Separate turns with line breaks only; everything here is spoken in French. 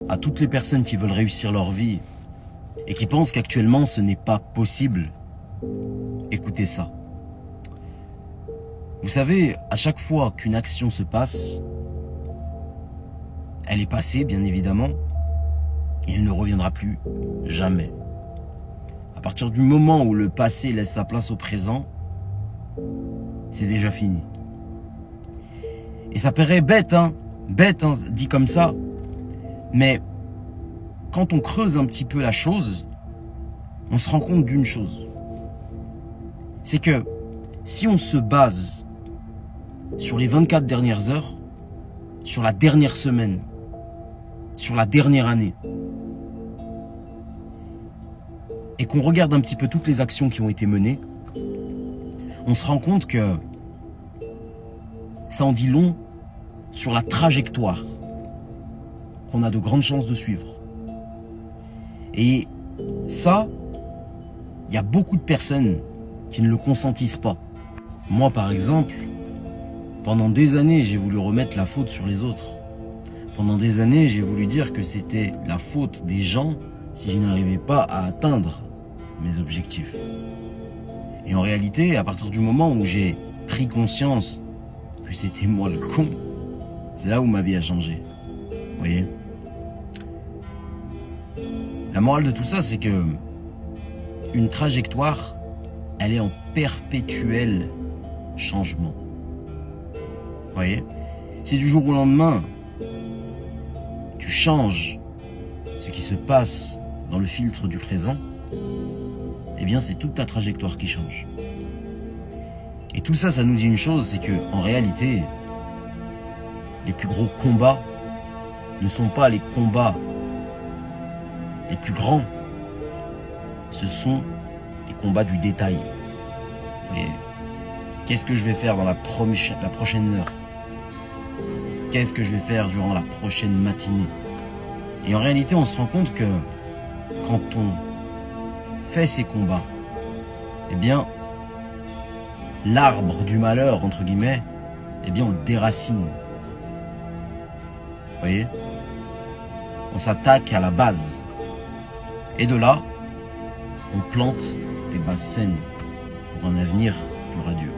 À toutes les personnes qui veulent réussir leur vie et qui pensent qu'actuellement ce n'est pas possible, écoutez ça. Vous savez, à chaque fois qu'une action se passe, elle est passée bien évidemment, et elle ne reviendra plus jamais. À partir du moment où le passé laisse sa place au présent, c'est déjà fini. Et ça paraît bête, dit comme ça. Mais quand on creuse un petit peu la chose, on se rend compte d'une chose. C'est que si on se base sur les 24 dernières heures, sur la dernière semaine, sur la dernière année, et qu'on regarde un petit peu toutes les actions qui ont été menées, on se rend compte que ça en dit long sur la trajectoire qu'on a de grandes chances de suivre. Et ça, il y a beaucoup de personnes qui ne le consentissent pas. Moi, par exemple, pendant des années, j'ai voulu remettre la faute sur les autres. Pendant des années, j'ai voulu dire que c'était la faute des gens si je n'arrivais pas à atteindre mes objectifs. Et en réalité, à partir du moment où j'ai pris conscience que c'était moi le con, c'est là où ma vie a changé. Vous voyez ? La morale de tout ça, c'est que une trajectoire, elle est en perpétuel changement. Vous voyez ? Si du jour au lendemain, tu changes ce qui se passe dans le filtre du présent, eh bien c'est toute ta trajectoire qui change. Et tout ça, ça nous dit une chose, c'est que en réalité, les plus gros combats ne sont pas les combats les plus grands, ce sont les combats du détail. Et qu'est-ce que je vais faire dans la prochaine heure? Qu'est-ce que je vais faire durant la prochaine matinée? Et en réalité, on se rend compte que quand on fait ces combats, eh bien, l'arbre du malheur, entre guillemets, eh bien, on le déracine. Vous voyez? On s'attaque à la base. Et de là, on plante des bases saines pour un avenir plus radieux.